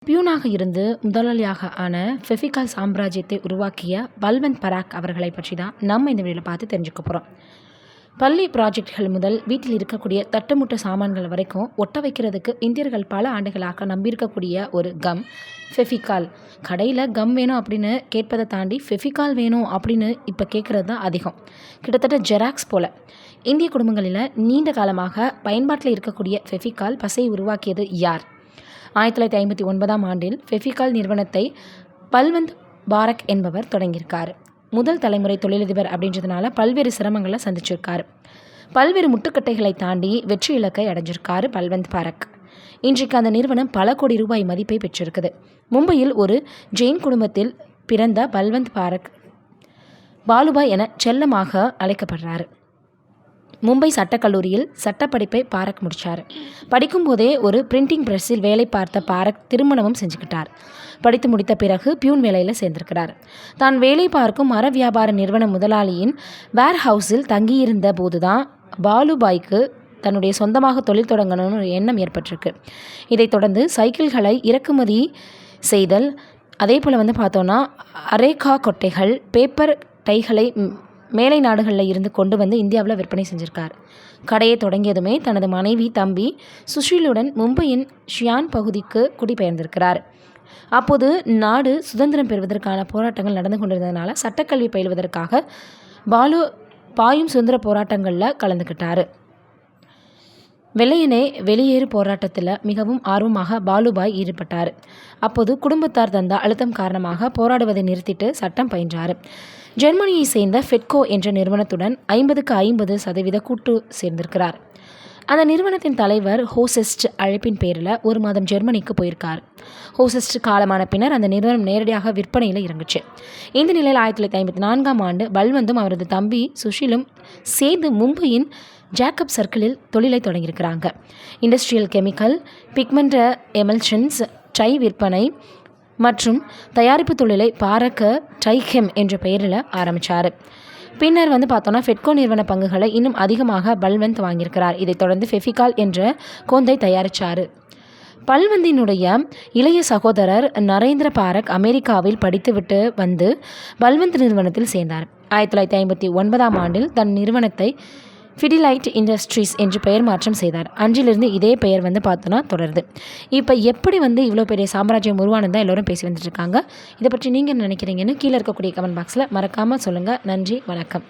பியூனாக இருந்து முதலாளியாக ஆன ஃபெவிகால் சாம்ராஜ்யத்தை உருவாக்கிய பல்வந்த் பராக் அவர்களை பற்றி தான் நம்ம இந்த வீடியோவில் பார்த்து தெரிஞ்சுக்க போகிறோம். பள்ளி ப்ராஜெக்ட்கள் முதல் வீட்டில் இருக்கக்கூடிய தட்டுமுட்ட சாமான்கள் வரைக்கும் ஒட்ட வைக்கிறதுக்கு இந்தியர்கள் பல ஆண்டுகளாக நம்பியிருக்கக்கூடிய ஒரு கம் ஃபெவிகால். கடையில் கம் வேணும் அப்படின்னு கேட்பதை தாண்டி ஃபெவிகால் வேணும் அப்படின்னு இப்போ கேட்குறது தான் அதிகம். கிட்டத்தட்ட ஜெராக்ஸ் போல் இந்திய குடும்பங்களில் நீண்ட காலமாக பயன்பாட்டில் இருக்கக்கூடிய ஃபெவிகால் பசையை உருவாக்கியது யார்? 1959ஆம் ஆண்டில் ஃபெவிகால் நிறுவனத்தை பல்வந்த் பாரக் என்பவர் தொடங்கியிருக்கார். முதல் தலைமுறை தொழிலதிபர் அப்படின்றதுனால பல்வேறு சிரமங்களை சந்திச்சிருக்காரு. பல்வேறு முட்டுக்கட்டைகளை தாண்டி வெற்றி இலக்கை அடைஞ்சிருக்காரு பல்வந்த் பாரக். இன்றைக்கு அந்த நிறுவனம் பல கோடி ரூபாய் மதிப்பை பெற்றிருக்குது. மும்பையில் ஒரு ஜெயின் குடும்பத்தில் பிறந்த பல்வந்த் பாரக் பாலுபாய் என செல்லமாக அழைக்கப்படுறாரு. மும்பை சட்டக்கல்லூரியில் சட்டப்படிப்பை பாரக் முடித்தார். படிக்கும்போதே ஒரு பிரிண்டிங் ப்ரெஸ்ஸில் வேலை பார்த்த பாரக் திருமணமும் செஞ்சுக்கிட்டார். படித்து முடித்த பிறகு பியூன் வேலையில் சேர்ந்திருக்கிறார். தான் வேலை பார்க்கும் மர வியாபார நிறுவன முதலாளியின் வேர் ஹவுஸில் தங்கியிருந்த போதுதான் பாலுபாய்க்கு தன்னுடைய சொந்தமாக தொழில் தொடங்கணும்னு ஒரு எண்ணம் ஏற்பட்டிருக்கு. இதைத் தொடர்ந்து சைக்கிள்களை இறக்குமதி செய்தல், அதே போல் பார்த்தோன்னா அரேகா கொட்டைகள், பேப்பர் டைகளை மேலை நாடுகளில் இருந்து கொண்டு வந்து இந்தியாவில் விற்பனை செஞ்சுருக்கார். கடையை தொடங்கியதுமே தனது மனைவி தம்பி சுஷீலுடன் மும்பையின் ஷியான் பகுதிக்கு குடிபெயர்ந்திருக்கிறார். அப்போது நாடு சுதந்திரம் பெறுவதற்கான போராட்டங்கள் நடந்து கொண்டிருந்ததுனால சட்டக்கல்வி பயிலுவதற்காக பாலு பாயும் சுதந்திர போராட்டங்களில் கலந்துக்கிட்டார். வெள்ளையனே வெளியேறு போராட்டத்தில் மிகவும் ஆர்வமாக பாலுபாய் ஈடுபட்டார். அப்போது குடும்பத்தார் தந்த அழுத்தம் காரணமாக போராடுவதை நிறுத்திட்டு சட்டம் பயின்றார். ஜெர்மனியை சேர்ந்த ஃபெட்கோ என்ற நிறுவனத்துடன் 50% கூட்டு சேர்ந்திருக்கிறார். அந்த நிறுவனத்தின் தலைவர் ஹோசெஸ்ட் அழைப்பின் பேரில் ஒரு மாதம் ஜெர்மனிக்கு போயிருக்கார். ஹோசெஸ்ட் காலமான பின்னர் அந்த நிறுவனம் நேரடியாக விற்பனையில் இறங்குச்சு. இந்த நிலையில் 1954ஆம் ஆண்டு பல்வந்தும் அவரது தம்பி சுஷிலும் சேர்ந்து மும்பையின் ஜேக்கப் சர்க்கிளில் தொழிலை தொடங்கியிருக்கிறாங்க. Industrial chemical, pigment emulsions, tie விற்பனை மற்றும் தயாரிப்பு தொழிலை பாரக்க டைகெம் என்ற பெயரில் ஆரம்பித்தார். பின்னர் பார்த்தோன்னா ஃபெட்கோ நிறுவன பங்குகளை இன்னும் அதிகமாக பல்வந்த் வாங்கியிருக்கிறார். இதைத் தொடர்ந்து ஃபெவிகால் என்ற கோந்தை தயாரித்தார். பல்வந்தினுடைய இளைய சகோதரர் நரேந்திர பாரக் அமெரிக்காவில் படித்துவிட்டு வந்து பல்வந்த் நிறுவனத்தில் சேர்ந்தார். 1959ஆம் ஆண்டில் தன் நிறுவனத்தை ஃபிடிலைட் இண்டஸ்ட்ரீஸ் என்று பெயர் மாற்றம் செய்தார். அன்றிலிருந்து இதே பெயர் பார்த்தோன்னா தொடருது. இப்போ எப்படி இவ்வளோ பெரிய சாம்ராஜ்யம் உருவானதான் எல்லோரும் பேசி வந்துட்டுருக்காங்க. இதை பற்றி நீங்கள் என்ன நினைக்கிறீங்கன்னு கீழே இருக்கக்கூடிய கமெண்ட் பாக்ஸில் மறக்காமல் சொல்லுங்கள். நன்றி, வணக்கம்.